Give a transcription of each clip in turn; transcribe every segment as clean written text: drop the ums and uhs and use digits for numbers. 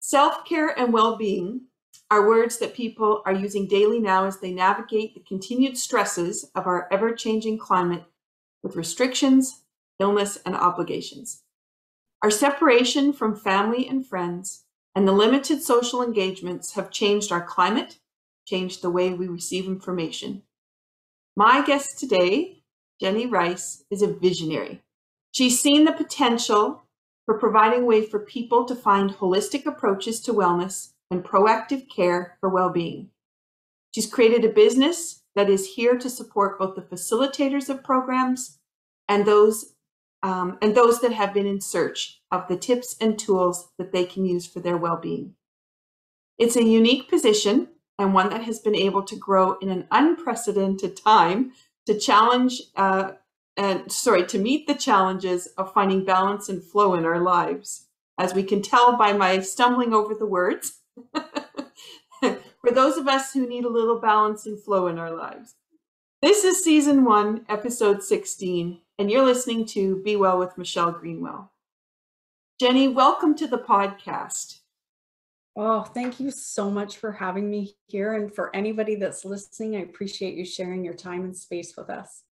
Self-care and well-being are words that people are using daily now as they navigate the continued stresses of our ever-changing climate with restrictions, illness, and obligations. Our separation from family and friends and the limited social engagements have changed our climate, changed the way we receive information. My guest today, Jenny Ryce, is a visionary. She's seen the potential for providing a way for people to find holistic approaches to wellness and proactive care for well-being. She's created a business that is here to support both the facilitators of programs and those that have been in search of the tips and tools that they can use for their well-being. It's a unique position and one that has been able to grow in an unprecedented time to to meet the challenges of finding balance and flow in our lives. As we can tell by my stumbling over the words, for those of us who need a little balance and flow in our lives. This is season 1, episode 16, and you're listening to Be Well with Michelle Greenwell. Jenny, welcome to the podcast. Oh, thank you so much for having me here. And for anybody that's listening, I appreciate you sharing your time and space with us.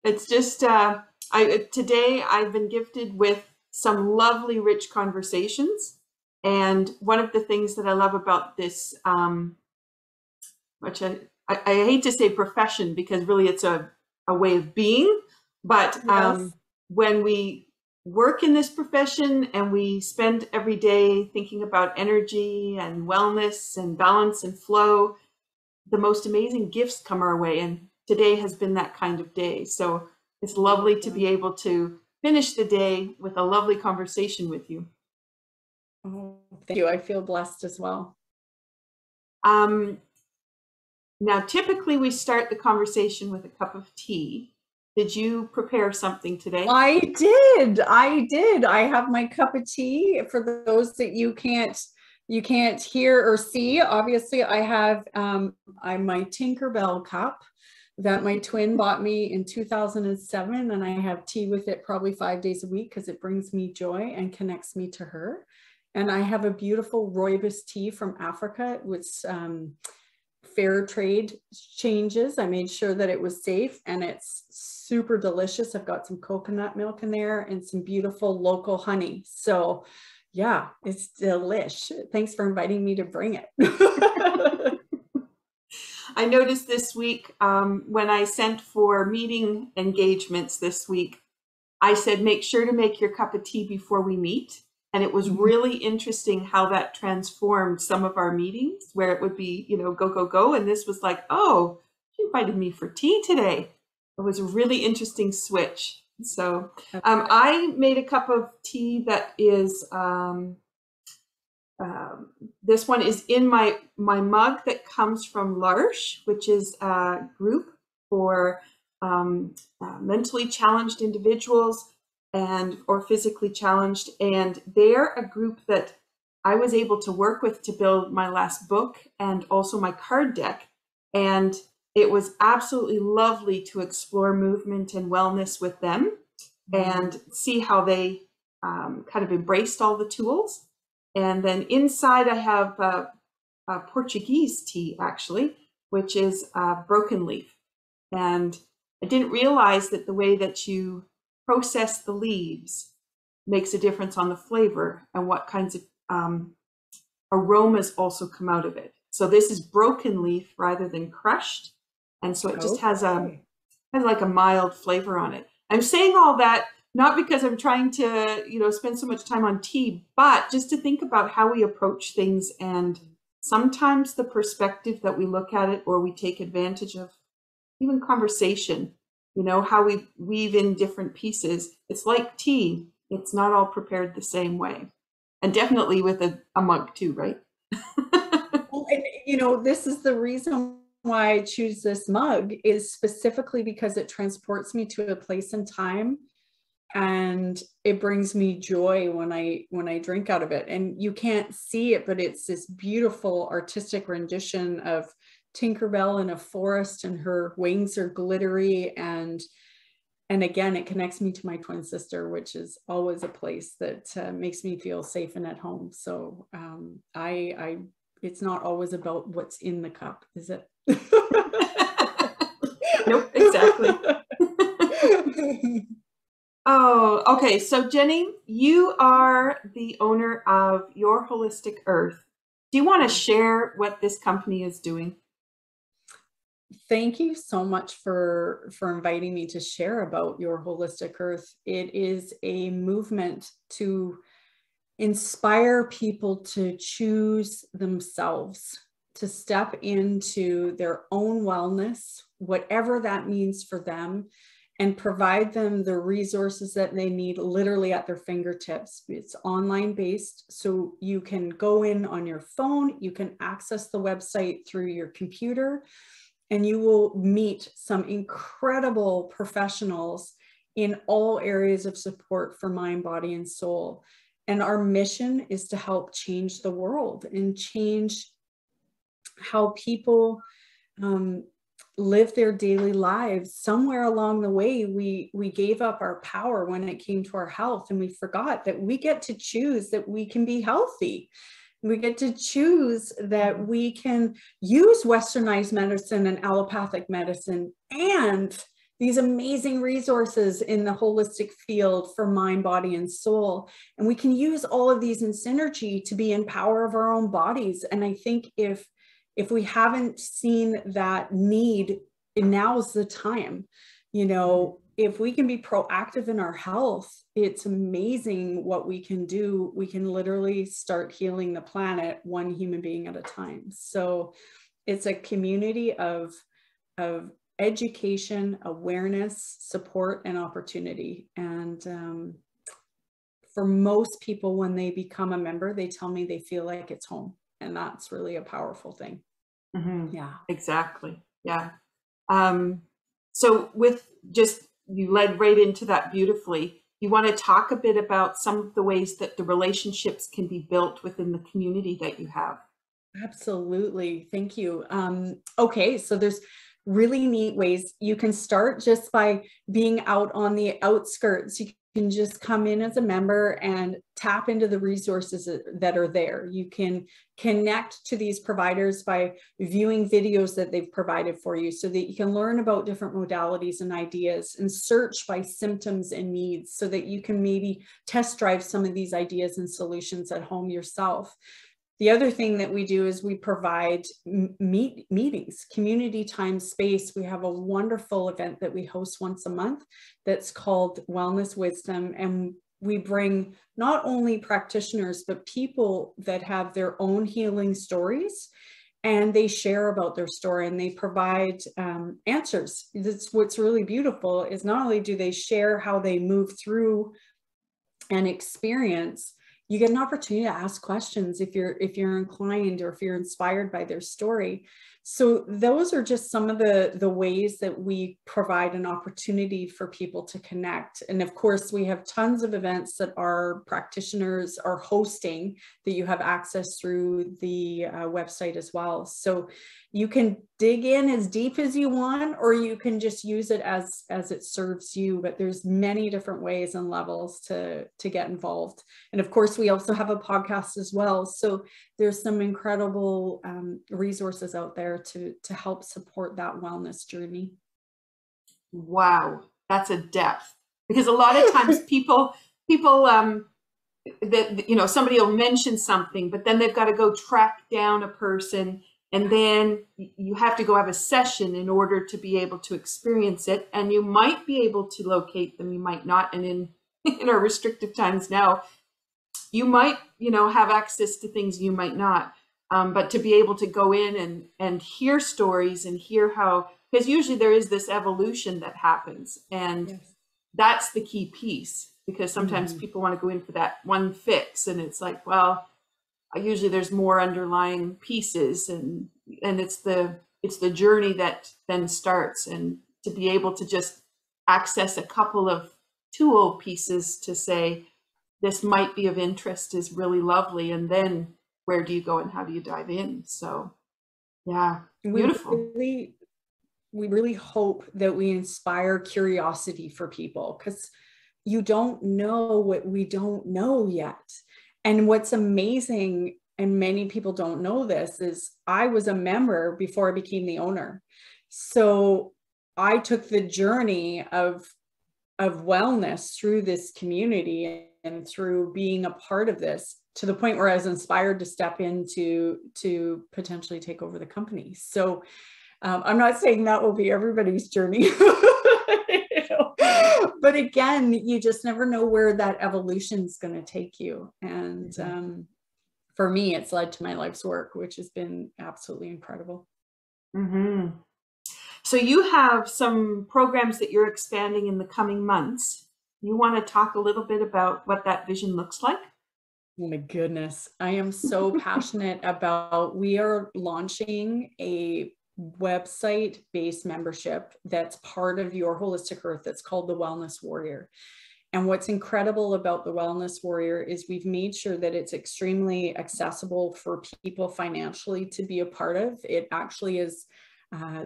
It's just, today I've been gifted with some lovely, rich conversations. And one of the things that I love about this, which I hate to say profession, because really it's a way of being, but Yes. When we work in this profession and we spend every day thinking about energy and wellness and balance and flow, the most amazing gifts come our way. And today has been that kind of day. So it's lovely to be able to finish the day with a lovely conversation with you. Oh, thank you. I feel blessed as well. Now, typically we start the conversation with a cup of tea. Did you prepare something today? I did. I have my cup of tea. For those that you can't hear or see, obviously I have my Tinkerbell cup that my twin bought me in 2007, and I have tea with it probably 5 days a week because it brings me joy and connects me to her. And I have a beautiful rooibos tea from Africa with fair trade changes. I made sure that it was safe, and it's super delicious. I've got some coconut milk in there and some beautiful local honey. So yeah, it's delish. Thanks for inviting me to bring it. I noticed this week when I sent for meeting engagements this week, I said, make sure to make your cup of tea before we meet. And it was really interesting how that transformed some of our meetings where it would be, go, go, go. And this was like, oh, she invited me for tea today. It was a really interesting switch. So I made a cup of tea that is, this one is in my mug that comes from L'Arche, which is a group for mentally challenged individuals or physically challenged. And they're a group that I was able to work with to build my last book and also my card deck. And it was absolutely lovely to explore movement and wellness with them and see how they kind of embraced all the tools. And then inside I have a Portuguese tea, actually, which is broken leaf. And I didn't realize that the way that you process the leaves makes a difference on the flavor and what kinds of aromas also come out of it. So this is broken leaf rather than crushed. And so it just has like a mild flavor on it. I'm saying all that not because I'm trying to, spend so much time on tea, but just to think about how we approach things. And sometimes the perspective that we look at it or we take advantage of, even conversation, how we weave in different pieces. It's like tea. It's not all prepared the same way. And definitely with a mug too, right? Well, and, this is the reason why I choose this mug is specifically because it transports me to a place and time, and it brings me joy when I drink out of it. And you can't see it, but it's this beautiful artistic rendition of Tinkerbell in a forest, and her wings are glittery, and And again, it connects me to my twin sister, which is always a place that makes me feel safe and at home. So it's not always about what's in the cup, is it? Nope, exactly. Oh, okay. So Jenny, you are the owner of Your Holistic Earth. Do you want to share what this company is doing? Thank you so much for inviting me to share about Your Holistic Earth. It is a movement to inspire people to choose themselves, to step into their own wellness, whatever that means for them, and provide them the resources that they need literally at their fingertips. It's online based, so you can go in on your phone, you can access the website through your computer, and you will meet some incredible professionals in all areas of support for mind, body, and soul. And our mission is to help change the world and change how people live their daily lives. Somewhere along the way, we gave up our power when it came to our health, and we forgot that we get to choose that we can be healthy. We get to choose that we can use westernized medicine and allopathic medicine and these amazing resources in the holistic field for mind, body, and soul. And we can use all of these in synergy to be in power of our own bodies. And I think if we haven't seen that need, now's the time. You know, if we can be proactive in our health, it's amazing what we can do. We can literally start healing the planet one human being at a time. So it's a community of education, awareness, support, and opportunity. And for most people, when they become a member, they tell me they feel like it's home. And that's really a powerful thing. Mm-hmm. Yeah. Exactly. Yeah. So with just, you led right into that beautifully. You want to talk a bit about some of the ways that the relationships can be built within the community that you have? Absolutely. Thank you. Okay, so there's really neat ways. You can start just by being out on the outskirts. You can just come in as a member and tap into the resources that are there. You can connect to these providers by viewing videos that they've provided for you so that you can learn about different modalities and ideas, and search by symptoms and needs so that you can maybe test drive some of these ideas and solutions at home yourself. The other thing that we do is we provide meetings, community time space. We have a wonderful event that we host once a month that's called Wellness Wisdom. And we bring not only practitioners, but people that have their own healing stories, and they share about their story and they provide answers. That's what's really beautiful, is not only do they share how they move through an experience, you get an opportunity to ask questions if you're inclined or if you're inspired by their story. So those are just some of the ways that we provide an opportunity for people to connect. And of course, we have tons of events that our practitioners are hosting that you have access through the website as well. So you can dig in as deep as you want, or you can just use it as it serves you. But there's many different ways and levels to get involved. And of course, we also have a podcast as well. So there's some incredible resources out there to help support that wellness journey. Wow, that's a depth. Because a lot of times people that, you know, somebody will mention something, but then they've got to go track down a person, and then you have to go have a session in order to be able to experience it. And you might be able to locate them, you might not. And in our restrictive times now, you might, you know, have access to things you might not. But to be able to go in and hear stories and hear how, because usually there is this evolution that happens, and Yes. That's the key piece, because sometimes people want to go in for that one fix, and it's like, well, usually there's more underlying pieces, and it's the journey that then starts. And to be able to just access a couple of tool pieces to say, this might be of interest, is really lovely. And then where do you go and how do you dive in? So yeah, beautiful. really hope that we inspire curiosity for people, because you don't know what we don't know yet. And what's amazing, and many people don't know this, is I was a member before I became the owner. So I took the journey of wellness through this community and through being a part of this, to the point where I was inspired to step into to potentially take over the company. So I'm not saying that will be everybody's journey, but again, you just never know where that evolution is going to take you. And for me, it's led to my life's work, which has been absolutely incredible. Mm-hmm. So you have some programs that you're expanding in the coming months. You want to talk a little bit about what that vision looks like? Oh my goodness. I am so passionate about, we are launching a website-based membership that's part of your Holistic Earth that's called the Wellness Warrior. And what's incredible about the Wellness Warrior is we've made sure that it's extremely accessible for people financially to be a part of. It actually is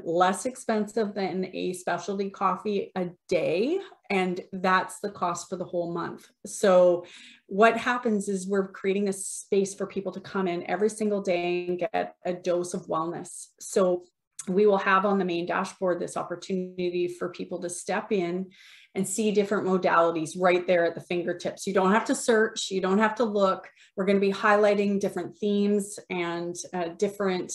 less expensive than a specialty coffee a day, and that's the cost for the whole month. So what happens is we're creating a space for people to come in every single day and get a dose of wellness. So we will have on the main dashboard this opportunity for people to step in and see different modalities right there at the fingertips. You don't have to search, you don't have to look. We're going to be highlighting different themes and different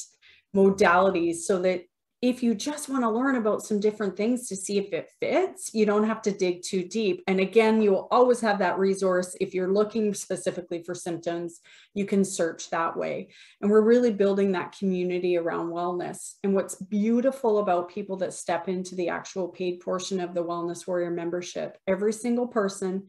modalities, so that if you just want to learn about some different things to see if it fits, you don't have to dig too deep. And again, you will always have that resource. If you're looking specifically for symptoms, you can search that way. And we're really building that community around wellness. And what's beautiful about people that step into the actual paid portion of the Wellness Warrior membership, every single person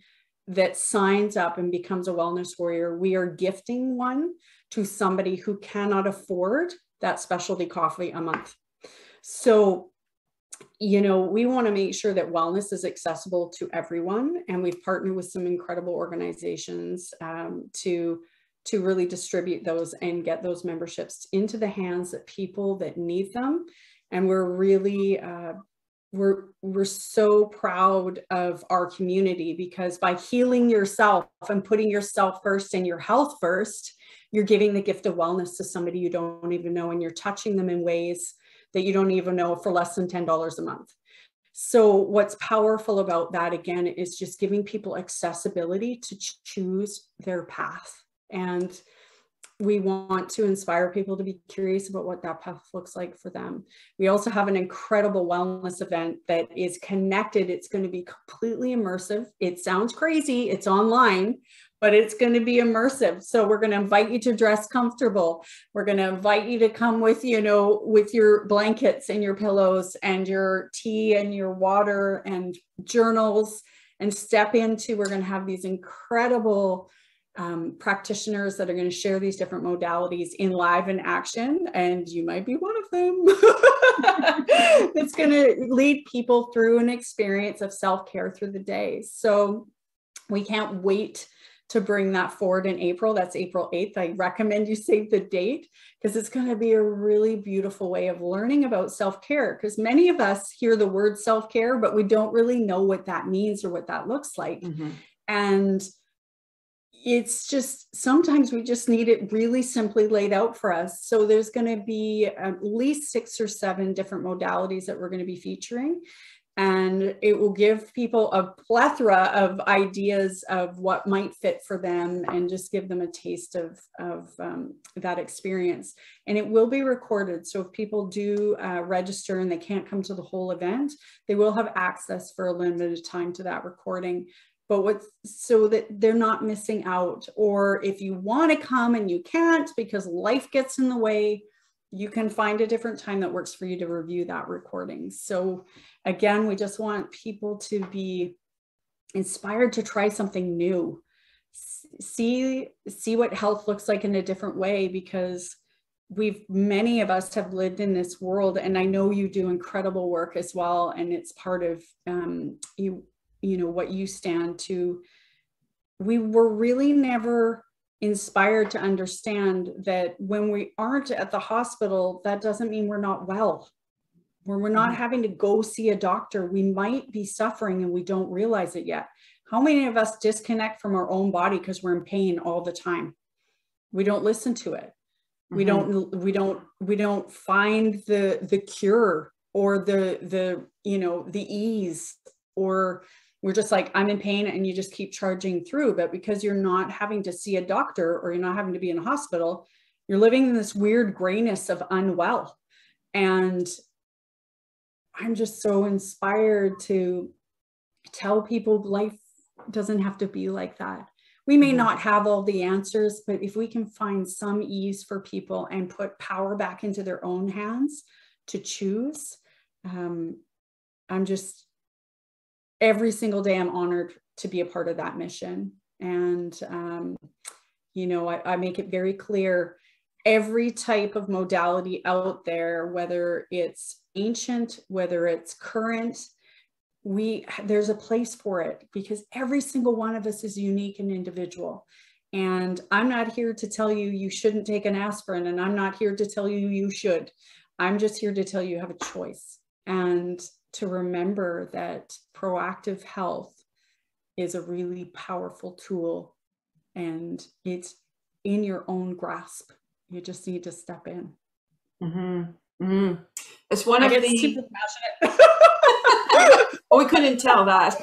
that signs up and becomes a Wellness Warrior, we are gifting one to somebody who cannot afford that specialty coffee a month. So, you know, we want to make sure that wellness is accessible to everyone. And we've partnered with some incredible organizations to really distribute those and get those memberships into the hands of people that need them. And we're really, we're so proud of our community, because by healing yourself and putting yourself first and your health first, you're giving the gift of wellness to somebody you don't even know, and you're touching them in ways that you don't even know, for less than $10 a month. So what's powerful about that, again, is just giving people accessibility to choose their path. And we want to inspire people to be curious about what that path looks like for them. We also have an incredible wellness event that is connected. It's going to be completely immersive. It sounds crazy. It's online, but it's going to be immersive. So we're going to invite you to dress comfortable. We're going to invite you to come with, you know, with your blankets and your pillows and your tea and your water and journals, and step into, we're going to have these incredible practitioners that are going to share these different modalities in live and action. And you might be one of them. It's going to lead people through an experience of self-care through the day. So we can't wait to bring that forward in April. That's April 8th. I recommend you save the date, because it's going to be a really beautiful way of learning about self-care, because many of us hear the word self-care, but we don't really know what that means or what that looks like. Mm-hmm. And it's just, sometimes we just need it really simply laid out for us. So there's going to be at least 6 or 7 different modalities that we're going to be featuring. And it will give people a plethora of ideas of what might fit for them, and just give them a taste of that experience. And it will be recorded. So if people do register and they can't come to the whole event, they will have access for a limited time to that recording. But so that they're not missing out. Or if you want to come and you can't because life gets in the way, you can find a different time that works for you to review that recording. So again, we just want people to be inspired to try something new. See what health looks like in a different way, because many of us have lived in this world, and I know you do incredible work as well. And it's part of you know, what you stand to. We were really never inspired to understand that when we aren't at the hospital, that doesn't mean we're not well. where we're not having to go see a doctor. We might be suffering and we don't realize it yet. How many of us disconnect from our own body because we're in pain all the time? We don't listen to it. We don't find the cure or the ease, or we're just like, I'm in pain, and you just keep charging through. But because you're not having to see a doctor, or you're not having to be in a hospital, you're living in this weird grayness of unwell. And I'm just so inspired to tell people life doesn't have to be like that. We may not have all the answers, but if we can find some ease for people and put power back into their own hands to choose, I'm just, every single day I'm honored to be a part of that mission. And, I make it very clear, every type of modality out there, whether it's ancient, whether it's current, there's a place for it, because every single one of us is unique and individual. And I'm not here to tell you you shouldn't take an aspirin, and I'm not here to tell you you should. I'm just here to tell you you have a choice, and to remember that proactive health is a really powerful tool, and it's in your own grasp. You just need to step in. It's one of the super passionate. Oh, we couldn't tell that.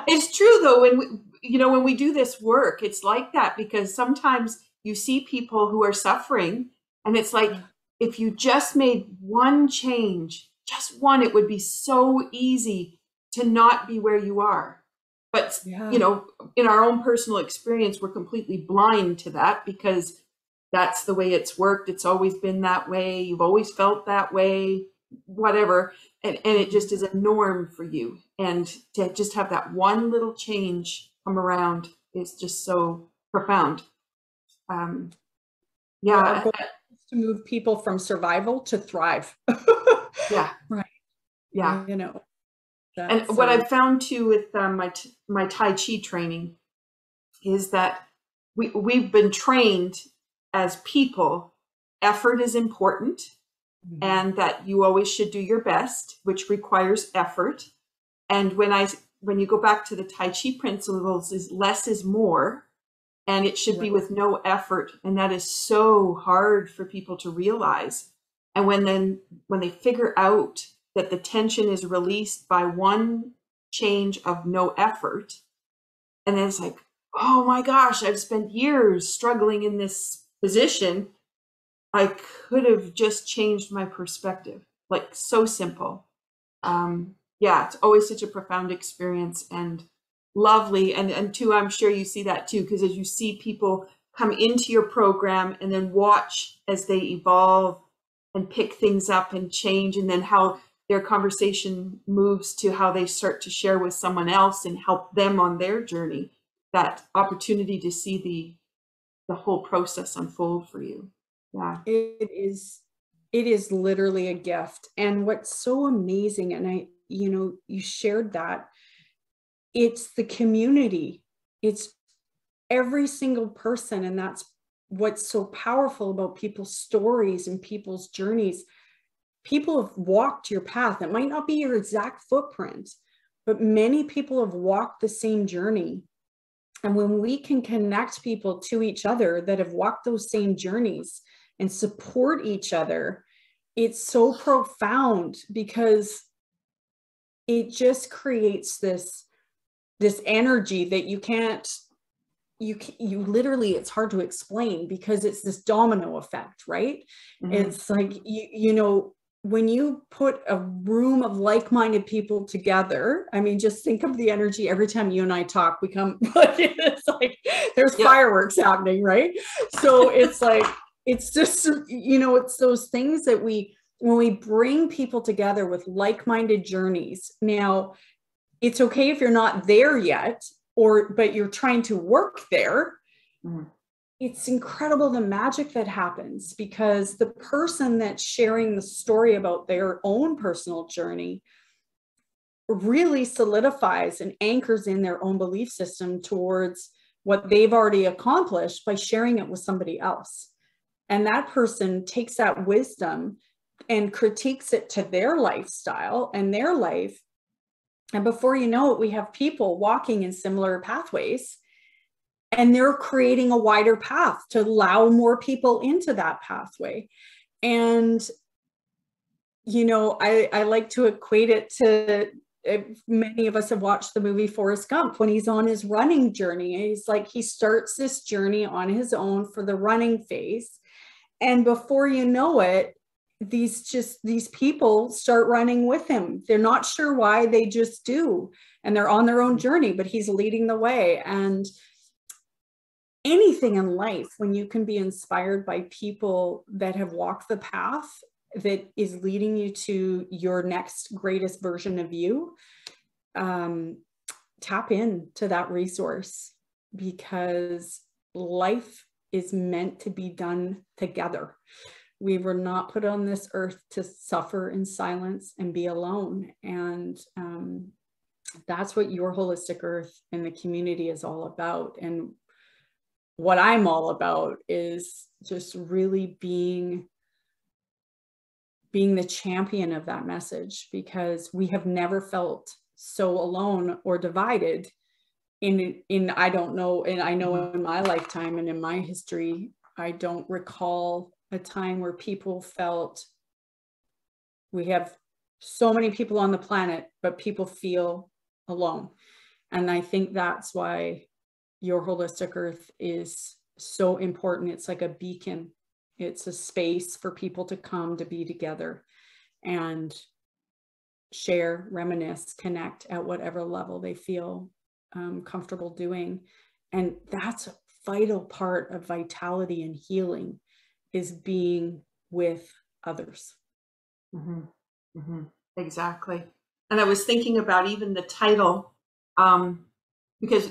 It's true though, when we do this work, it's like that, because sometimes you see people who are suffering, and it's like, if you just made one change, just one, it would be so easy to not be where you are. But in our own personal experience, we're completely blind to that, because that's the way it's worked. It's always been that way. You've always felt that way, whatever. And it just is a norm for you. And to just have that one little change come around is just so profound. Our goal is to move people from survival to thrive. Right. Yeah. And what I've found too with my Tai Chi training is that we've been trained as people, effort is important, and that you always should do your best, which requires effort. And when you go back to the Tai Chi principles, is less is more, and it should be with no effort. And that is so hard for people to realize. And when they figure out that the tension is released by one change of no effort, and then it's like, oh my gosh, I've spent years struggling in this position. I could have just changed my perspective. Like, so simple. It's always such a profound experience and lovely. And too, I'm sure you see that too, because as you see people come into your program and then watch as they evolve and pick things up and change, and then how their conversation moves to how they start to share with someone else and help them on their journey, that opportunity to see the whole process unfold for you. Yeah. It is literally a gift. And what's so amazing, and you shared that, it's the community. It's every single person. And that's what's so powerful about people's stories and people's journeys. People have walked your path. It might not be your exact footprint, but many people have walked the same journey. And when we can connect people to each other that have walked those same journeys and support each other, it's so profound, because it just creates this energy that you literally, it's hard to explain, because it's this domino effect, right? It's like, when you put a room of like-minded people together, I mean, just think of the energy every time you and I talk, it's like there's fireworks happening, right? So it's like, it's just, it's those things that when we bring people together with like-minded journeys. Now, it's okay if you're not there yet, but you're trying to work there. It's incredible the magic that happens, because the person that's sharing the story about their own personal journey really solidifies and anchors in their own belief system towards what they've already accomplished by sharing it with somebody else. And that person takes that wisdom and critiques it to their lifestyle and their life. And before you know it, we have people walking in similar pathways, and they're creating a wider path to allow more people into that pathway. And, you know, I like to equate it to, many of us have watched the movie Forrest Gump when he's on his running journey. He's like, he starts this journey on his own for the running phase. And before you know it, these people start running with him. They're not sure why, they just do. And they're on their own journey, but he's leading the way. And anything in life, when you can be inspired by people that have walked the path that is leading you to your next greatest version of you, tap into that resource, because life is meant to be done together. We were not put on this earth to suffer in silence and be alone. And that's what Your Holistic Earth and the community is all about. And what I'm all about is just really being the champion of that message, because we have never felt so alone or divided in I don't know, and I know in my lifetime and in my history, I don't recall a time where people felt, we have so many people on the planet, but people feel alone. And I think that's why Your Holistic Earth is so important. It's like a beacon. It's a space for people to come to be together and share, reminisce, connect at whatever level they feel comfortable doing. And that's a vital part of vitality and healing, is being with others. Mm-hmm. Mm-hmm. Exactly. And I was thinking about even the title, because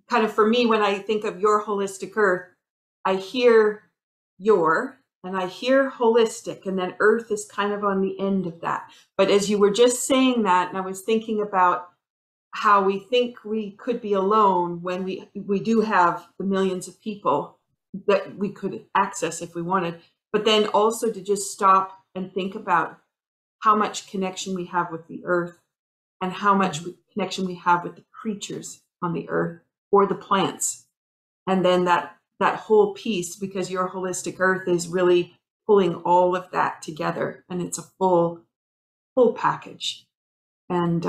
kind of for me, when I think of Your Holistic Earth, I hear your, and I hear holistic, and then earth is kind of on the end of that. But as you were just saying that, and I was thinking about how we think we could be alone when we do have the millions of people that we could access if we wanted, but then also to just stop and think about how much connection we have with the earth, and how much connection we have with the creatures on the earth, or the plants. And then that whole piece, because Your Holistic Earth is really pulling all of that together, and it's a full package. And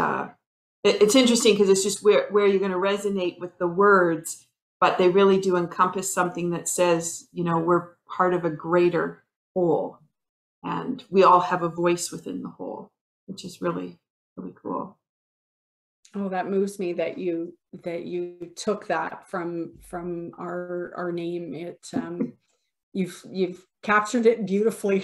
it's interesting because it's just where you're going to resonate with the words, but they really do encompass something that says, you know, we're part of a greater whole, and we all have a voice within the whole, which is really, really cool. Oh, that moves me that you took that from our name. It you've captured it beautifully.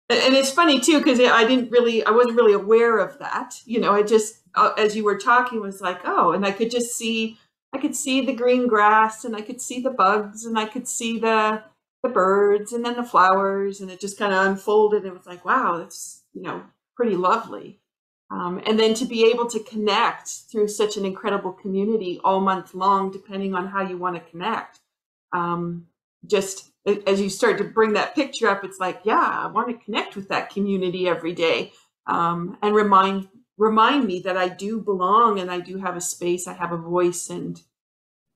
And it's funny too, because I wasn't really aware of that. You know, I just, as you were talking, was like, oh, and I could see the green grass, and I could see the bugs, and I could see the birds, and then the flowers, and it just kind of unfolded. It was like, wow, that's, you know, pretty lovely. And then to be able to connect through such an incredible community all month long, depending on how you want to connect. Just as you start to bring that picture up, it's like, yeah, I want to connect with that community every day, and remind me that I do belong, and I do have a space, I have a voice, and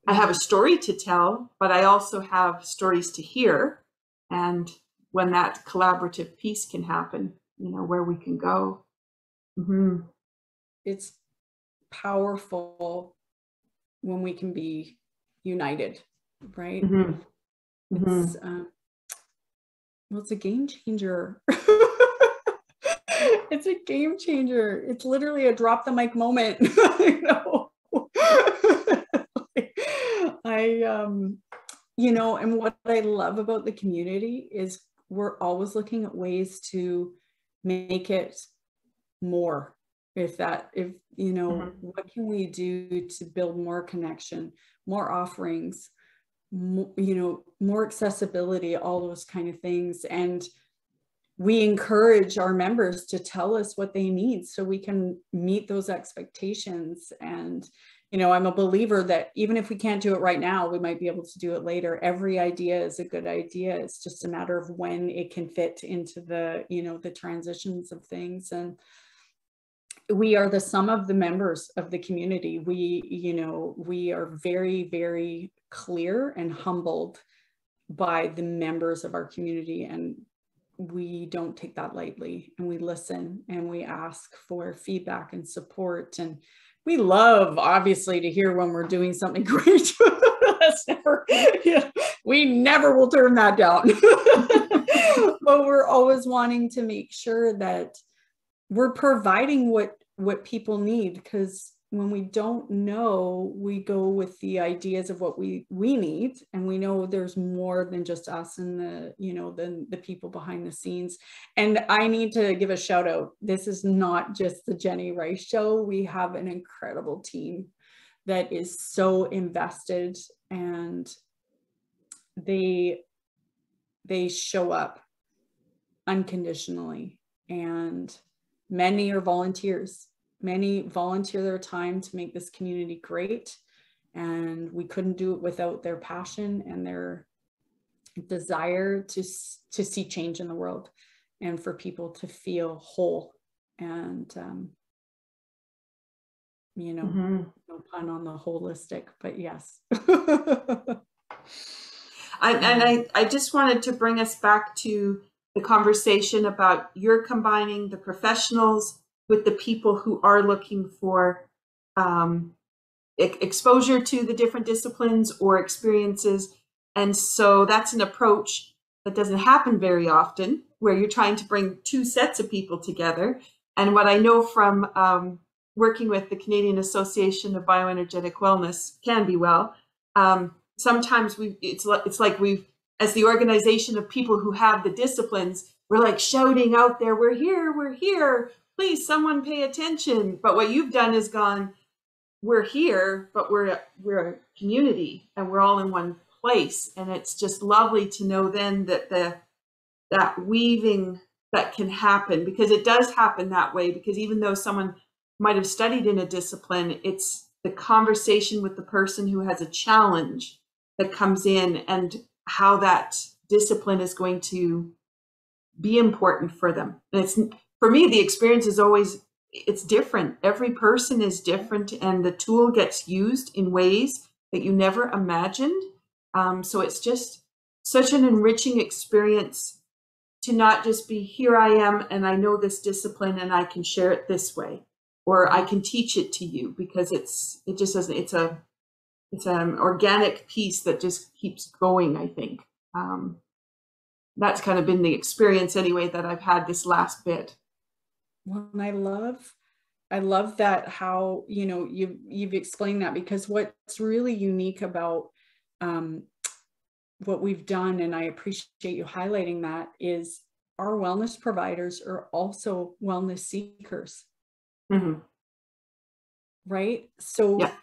I have a story to tell, but I also have stories to hear. And when that collaborative piece can happen, you know, where we can go. Mm-hmm. It's powerful when we can be united, right? Mm-hmm. It's well, it's a game changer. It's a game changer. It's literally a drop the mic moment. You know, you know, and what I love about the community is we're always looking at ways to make it more. If you know, what can we do to build more connection, more offerings, you know, more accessibility, all those kind of things. And we encourage our members to tell us what they need so we can meet those expectations and you know, I'm a believer that even if we can't do it right now, we might be able to do it later. Every idea is a good idea. It's just a matter of when it can fit into the, you know, the transitions of things. And we are the sum of the members of the community. We, you know, we are very, very clear and humbled by the members of our community. And we don't take that lightly, and we listen and we ask for feedback and support. And we love, obviously, to hear when we're doing something great. That's never, yeah, we never will turn that down. But we're always wanting to make sure that we're providing what people need, because when we don't know, we go with the ideas of what we need, and we know there's more than just us and the, you know, the people behind the scenes. And I need to give a shout out. This is not just the Jenny Ryce show. We have an incredible team that is so invested, and they show up unconditionally, and many are volunteers. Many volunteer their time to make this community great, and we couldn't do it without their passion and their desire to see change in the world, and for people to feel whole. And you know, no pun on the holistic, but yes. I just wanted to bring us back to the conversation about you're combining the professionals with the people who are looking for exposure to the different disciplines or experiences. And so that's an approach that doesn't happen very often, where you're trying to bring two sets of people together. And what I know from working with the Canadian Association of Bioenergetic Wellness, CanBeWell, sometimes it's like we've, as the organization of people who have the disciplines, we're like shouting out there, we're here, please, someone pay attention. But what you've done is gone, we're here, but we're a community, and we're all in one place. And it's just lovely to know then that that weaving that can happen, because it does happen that way. Because even though someone might have studied in a discipline, it's the conversation with the person who has a challenge that comes in, and how that discipline is going to be important for them. And it's, for me, the experience is always, it's different. Every person is different, and the tool gets used in ways that you never imagined. So it's just such an enriching experience to not just be, here I am, and I know this discipline, and I can share it this way, or I can teach it to you, because it's an organic piece that just keeps going, I think. That's kind of been the experience anyway that I've had this last bit. Well, and I love that, how, you know, you've explained that, because what's really unique about what we've done, and I appreciate you highlighting that, is our wellness providers are also wellness seekers. Mm-hmm. Right? So yeah,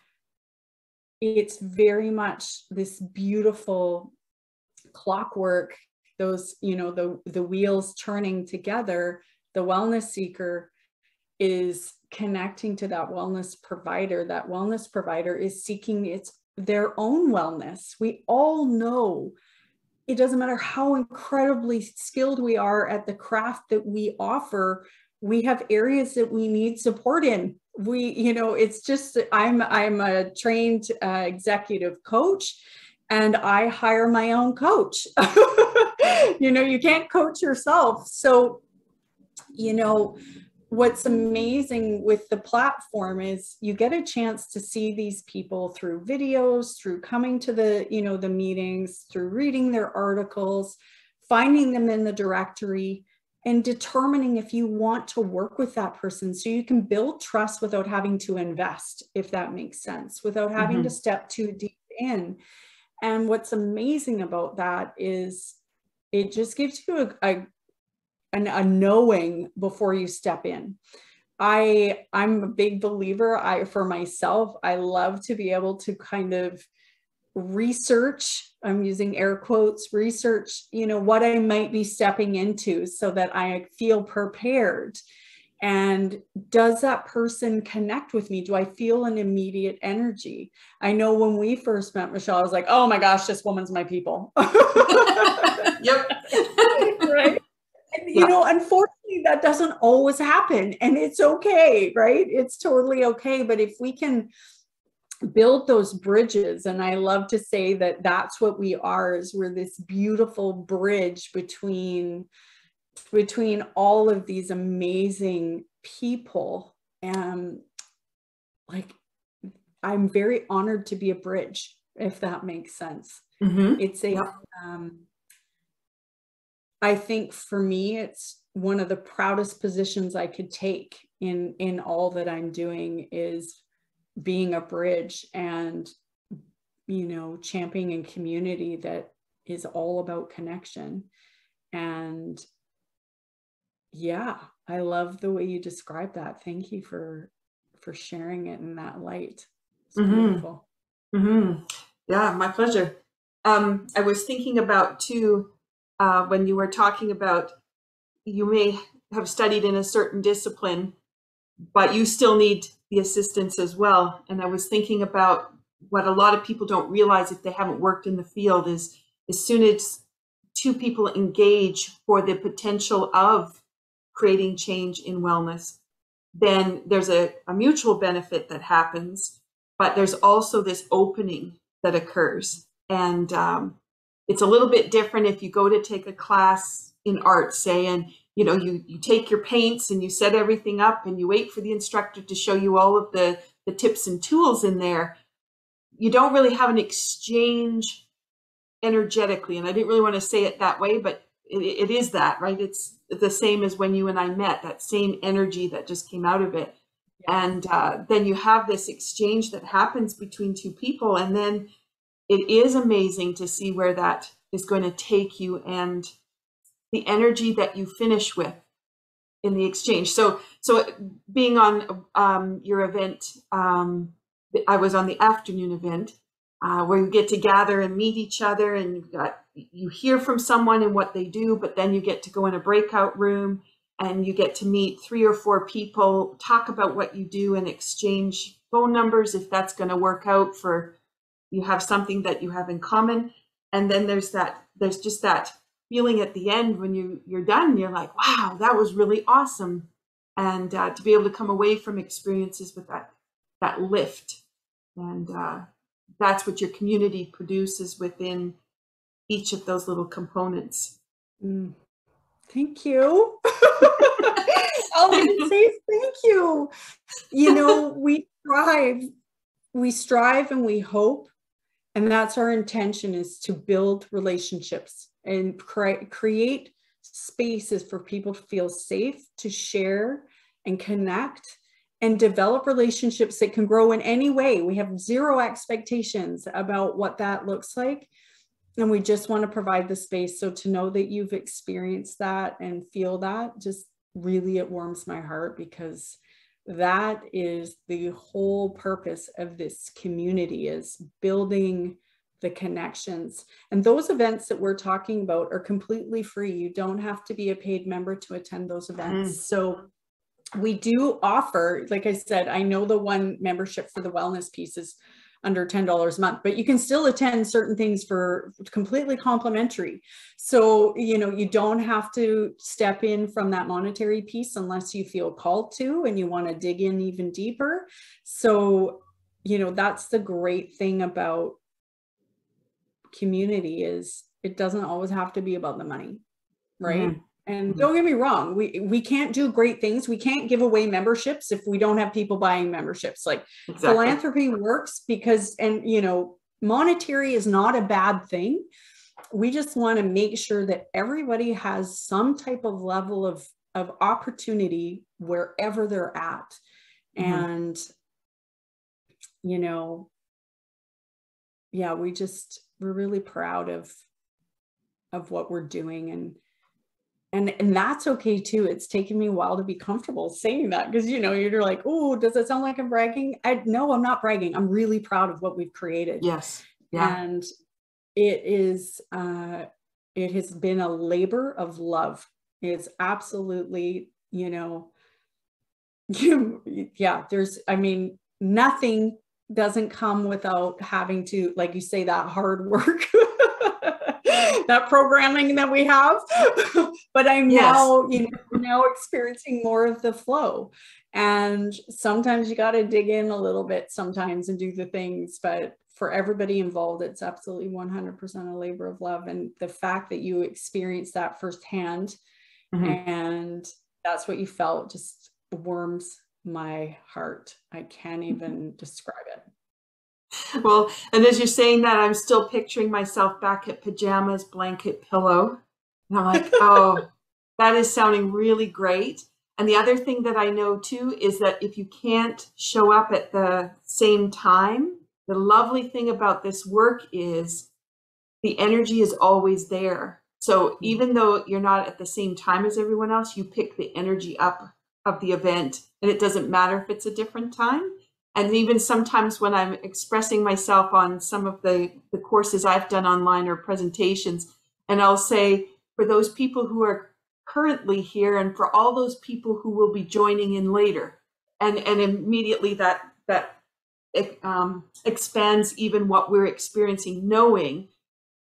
it's very much this beautiful clockwork, those, you know, the wheels turning together. The wellness seeker is connecting to that wellness provider. That wellness provider is seeking their own wellness. We all know it doesn't matter how incredibly skilled we are at the craft that we offer, we have areas that we need support in. We, you know, it's just, I'm a trained executive coach, and I hire my own coach. You know, you can't coach yourself. So, you know, what's amazing with the platform is you get a chance to see these people through videos, through coming to the, you know, the meetings, through reading their articles, finding them in the directory, and determining if you want to work with that person, so you can build trust without having to invest, if that makes sense, without having to step too deep in. And what's amazing about that is it just gives you a knowing before you step in. I'm a big believer, for myself, I love to be able to kind of research, I'm using air quotes, research, you know, what I might be stepping into, so that I feel prepared. And does that person connect with me? Do I feel an immediate energy? I know when we first met, Michelle, I was like, oh my gosh, this woman's my people. Yep. Right. And, you know, unfortunately, that doesn't always happen, and it's okay, right? It's totally okay. But if we can build those bridges, and I love to say that that's what we are, is we're this beautiful bridge between all of these amazing people. And like, I'm very honored to be a bridge, if that makes sense. It's a I think for me, it's one of the proudest positions I could take in all that I'm doing, is being a bridge and, you know, championing a community that is all about connection. And yeah, I love the way you describe that. Thank you for sharing it in that light. It's beautiful. Yeah, my pleasure. I was thinking about too, when you were talking about, you may have studied in a certain discipline, but you still need the assistance as well. And I was thinking about what a lot of people don't realize if they haven't worked in the field is, as soon as two people engage for the potential of creating change in wellness, then there's a mutual benefit that happens, but there's also this opening that occurs. And it's a little bit different if you go to take a class in art, say, and you know, you take your paints and you set everything up and you wait for the instructor to show you all of the tips and tools in there. You don't really have an exchange energetically. And I didn't really want to say it that way, but it is that, right? It's the same as when you and I met, that same energy that just came out of it. And then you have this exchange that happens between two people. And then it is amazing to see where that is going to take you, and the energy that you finish with in the exchange. So being on your event, I was on the afternoon event, where you get to gather and meet each other, and you hear from someone and what they do, but then you get to go in a breakout room and you get to meet 3 or 4 people, talk about what you do, and exchange phone numbers if that's going to work out, for you have something that you have in common. And then there's just that feeling at the end when you're done, you're like, wow, that was really awesome. And to be able to come away from experiences with that lift. And that's what your community produces within each of those little components. Thank you. All I can say is thank you. You know, we strive and we hope, and that's our intention, is to build relationships and create spaces for people to feel safe, to share and connect, and develop relationships that can grow in any way. We have zero expectations about what that looks like. And we just want to provide the space. So to know that you've experienced that and feel that, just really, it warms my heart, because that is the whole purpose of this community, is building the connections. And those events that we're talking about are completely free. You don't have to be a paid member to attend those events. So we do offer, like I said, I know the one membership for the wellness piece is under $10 a month, but you can still attend certain things for completely complimentary. So, you know, you don't have to step in from that monetary piece unless you feel called to and you want to dig in even deeper. So, you know, that's the great thing about community, is it doesn't always have to be about the money, right? And don't get me wrong, we can't do great things. We can't give away memberships if we don't have people buying memberships. Like, philanthropy works because, and you know, monetary is not a bad thing. We just want to make sure that everybody has some type of level of opportunity wherever they're at. And, you know, yeah, we're really proud of what we're doing, and that's okay too. It's taken me a while to be comfortable saying that, because, you know, you're like, oh, does it sound like I'm bragging? No, I'm not bragging. I'm really proud of what we've created. Yes. Yeah. And it has been a labor of love. It's absolutely, you know, Yeah, I mean, nothing doesn't come without having to, like you say, that hard work, that programming that we have. But I'm Yes. now, now experiencing more of the flow. And sometimes you got to dig in a little bit sometimes and do the things, but for everybody involved, it's absolutely 100% a labor of love. And the fact that you experienced that firsthand, and that's what you felt, just warms my heart. I can't even describe it. Well, and as you're saying that, I'm still picturing myself back at pajamas, blanket, pillow. And I'm like, oh, that is sounding really great. And the other thing that I know too is that if you can't show up at the same time, the lovely thing about this work is the energy is always there. So even though you're not at the same time as everyone else, you pick the energy up of the event, and it doesn't matter if it's a different time. And even sometimes when I'm expressing myself on some of the courses I've done online or presentations, and I'll say, for those people who are currently here and for all those people who will be joining in later, and immediately that expands even what we're experiencing, knowing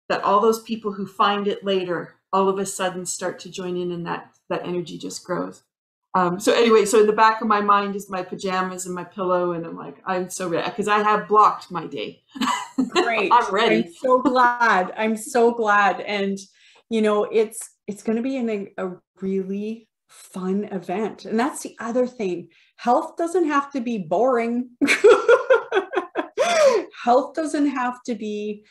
that all those people who find it later all of a sudden start to join in, and that energy just grows. So anyway, so in the back of my mind is my pajamas and my pillow, and I'm like, I'm so ready because I have blocked my day. Great. I'm ready. I'm so glad. I'm so glad. And it's going to be a really fun event. And that's the other thing. Health doesn't have to be boring. Health doesn't have to be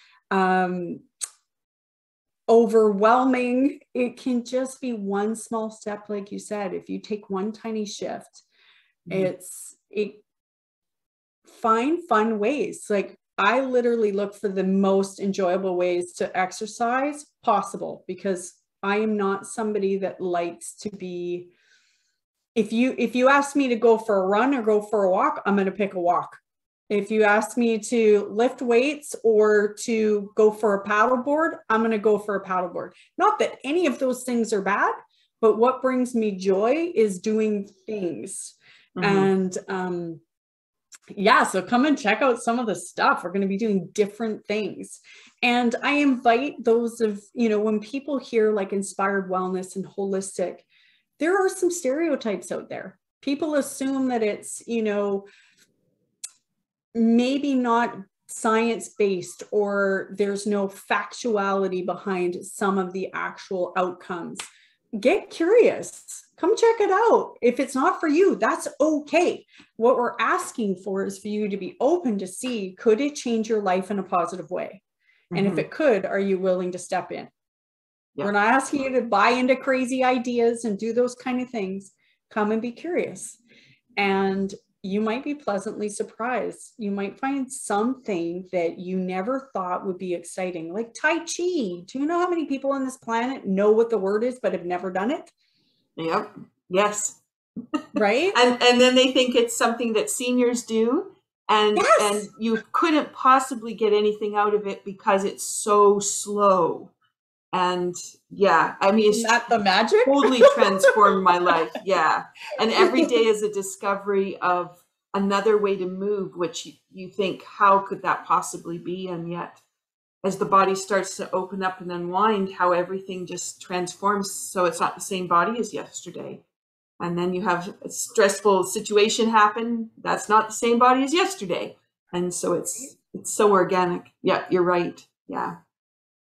overwhelming. It can just be one small step, like you said. If you take one tiny shift, find fun ways. Like, I literally look for the most enjoyable ways to exercise possible, because I am not somebody that likes to be, if you ask me to go for a run or go for a walk, I'm going to pick a walk. If you ask me to lift weights or to go for a paddleboard, I'm going to go for a paddleboard. Not that any of those things are bad, but what brings me joy is doing things. And yeah, so come and check out some of the stuff. We're going to be doing different things. And I invite those of, when people hear like inspired wellness and holistic, there are some stereotypes out there. People assume that it's, maybe not science-based, or there's no factuality behind some of the actual outcomes. Get curious. Come check it out. If it's not for you, that's okay. What we're asking for is for you to be open to see, could it change your life in a positive way? And if it could, are you willing to step in? Yeah. We're not asking you to buy into crazy ideas and do those kind of things. Come and be curious. And you might be pleasantly surprised. You might find something that you never thought would be exciting, like Tai Chi. Do you know how many people on this planet know what the word is, but have never done it? Yep. Yes. Right. and then they think it's something that seniors do. And, and you couldn't possibly get anything out of it because it's so slow. And yeah, I mean, it's not the magic. Totally transformed my life. Yeah. And every day is a discovery of another way to move, which you think, how could that possibly be? And yet, as the body starts to open up and unwind, how everything just transforms. So it's not the same body as yesterday. And then you have a stressful situation happen. That's not the same body as yesterday. And so it's so organic. Yeah, you're right. Yeah.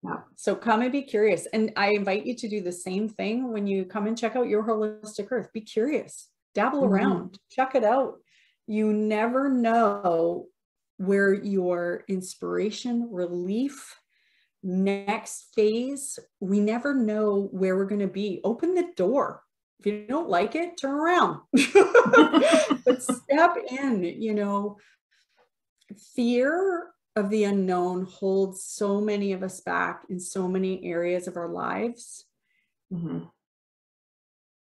Yeah. So come and be curious. And I invite you to do the same thing when you come and check out Your Holistic Earth. Be curious, dabble around, check it out. You never know where your inspiration, relief, next phase, we never know where we're going to be. Open the door. If you don't like it, turn around. But step in, fear of the unknown holds so many of us back in so many areas of our lives.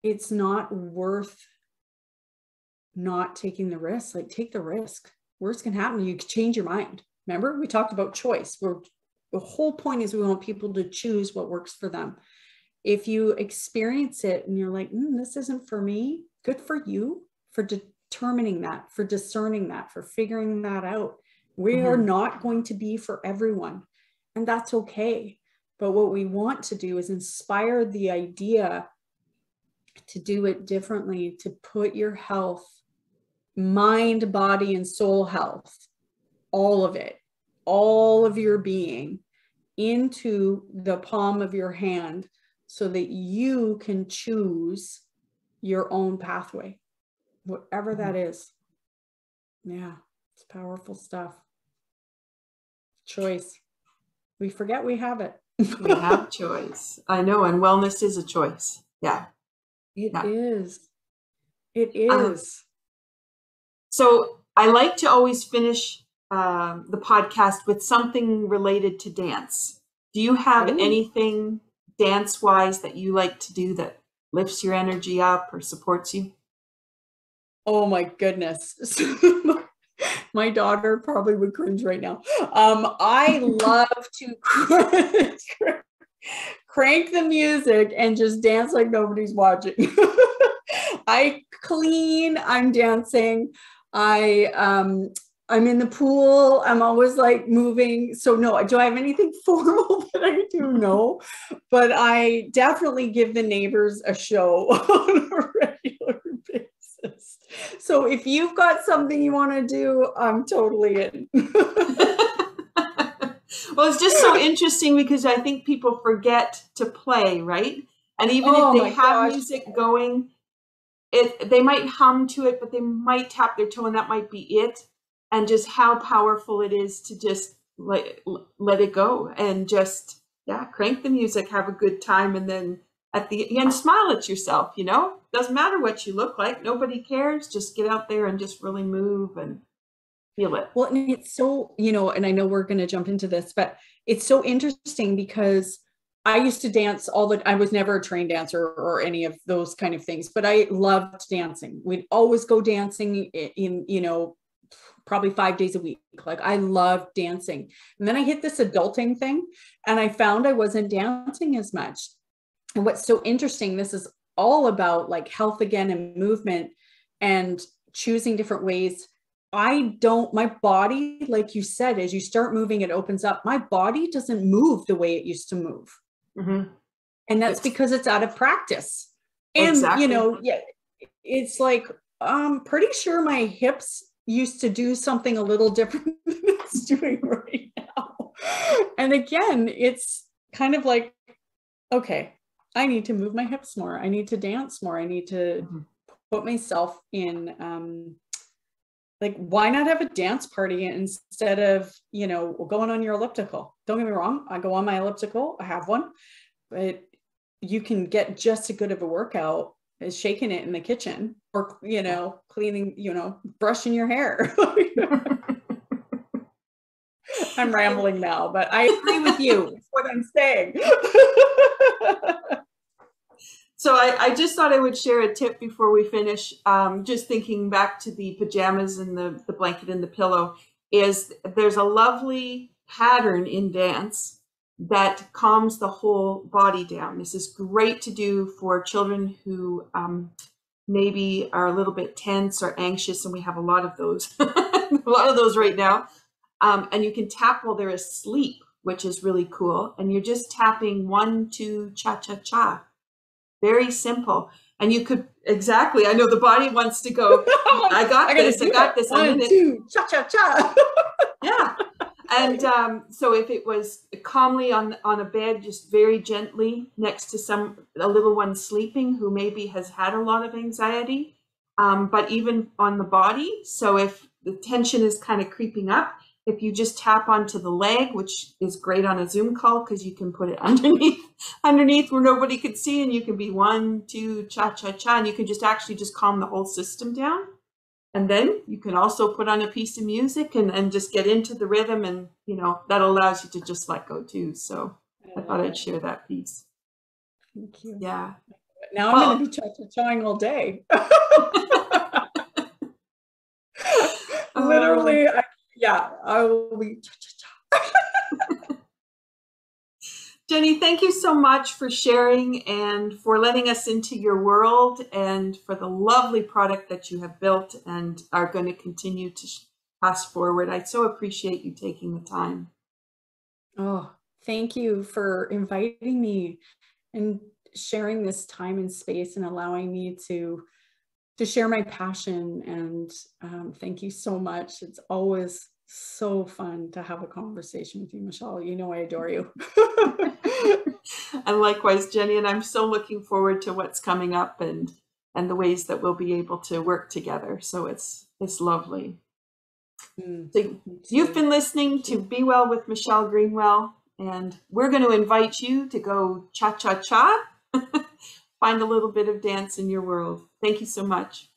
It's not worth not taking the risk. Like, take the risk. Worst can happen. You can change your mind. Remember, we talked about choice. The whole point is we want people to choose what works for them. If you experience it and you're like, this isn't for me, good for you. for determining that, for discerning that, for figuring that out. We are not going to be for everyone, and that's okay. But what we want to do is inspire the idea to do it differently, to put your health, mind, body, and soul health, all of it, all of your being, into the palm of your hand so that you can choose your own pathway, whatever that is. Yeah, it's powerful stuff. Choice. We forget we have it. We have choice. I know, and wellness is a choice. Yeah. It is. It is. So I like to always finish the podcast with something related to dance. Do you have anything dance-wise that you like to do that lifts your energy up or supports you? Oh my goodness. My daughter probably would cringe right now. I love to crank the music and just dance like nobody's watching. I clean, I'm dancing. I'm in the pool. I'm always like moving. So no, do I have anything formal that I do? No, but I definitely give the neighbors a show on a regular basis. So if you've got something you want to do, I'm totally in. Well, it's just so interesting because I think people forget to play, right? And even if they have music going, they might hum to it, but they might tap their toe and that might be it. And just how powerful it is to just let it go and just, crank the music, have a good time. And then at the end, smile at yourself, doesn't matter what you look like. Nobody cares. Just get out there and just really move and feel it. Well, and it's so, and I know we're going to jump into this, but it's so interesting because I used to dance I was never a trained dancer or any of those kind of things, but I loved dancing. We'd always go dancing in probably 5 days a week. Like I loved dancing. And then I hit this adulting thing and I found I wasn't dancing as much. And what's so interesting, this is all about like health again and movement and choosing different ways. My body, like you said, as you start moving, it opens up. My body doesn't move the way it used to move. Mm-hmm. And that's because it's out of practice. And, it's like, I'm pretty sure my hips used to do something a little different than it's doing right now. And again, it's kind of like, okay, I need to move my hips more. I need to dance more. I need to put myself in, like, why not have a dance party instead of, going on your elliptical? Don't get me wrong. I go on my elliptical. I have one, but you can get just as good of a workout as shaking it in the kitchen or, cleaning, brushing your hair. I'm rambling now, but I agree with you. That's what I'm saying. So I just thought I would share a tip before we finish. Just thinking back to the pajamas and the blanket and the pillow, is there's a lovely pattern in dance that calms the whole body down. This is great to do for children who maybe are a little bit tense or anxious, and we have a lot of those, right now. And you can tap while they're asleep, which is really cool. And you're just tapping 1, 2, cha-cha-cha. Very simple. And you could, exactly, I know the body wants to go, I got this. 1, 2, cha-cha-cha. Yeah. And so if it was calmly on a bed, just very gently next to a little one sleeping who maybe has had a lot of anxiety, but even on the body. So if the tension is kind of creeping up, if you just tap onto the leg, which is great on a Zoom call because you can put it underneath where nobody could see, and you can be 1, 2, cha-cha-cha, and you can just calm the whole system down. And then you can also put on a piece of music and just get into the rhythm, and that allows you to just let go too. So I thought I'd share that piece. Thank you. Yeah. Now I'm going to be cha-cha-chaing all day. Literally, I will be cha-cha-cha. Jenny, thank you so much for sharing and for letting us into your world and for the lovely product that you have built and are going to continue to pass forward. I so appreciate you taking the time. Oh, thank you for inviting me and sharing this time and space and allowing me to share my passion. And thank you so much. It's always so fun to have a conversation with you, Michelle. You know I adore you. And likewise, Jenny, and I'm so looking forward to what's coming up and the ways that we'll be able to work together. So it's lovely. So you've been listening to Be Well with Michelle Greenwell, and we're going to invite you to go cha-cha-cha, find a little bit of dance in your world. Thank you so much.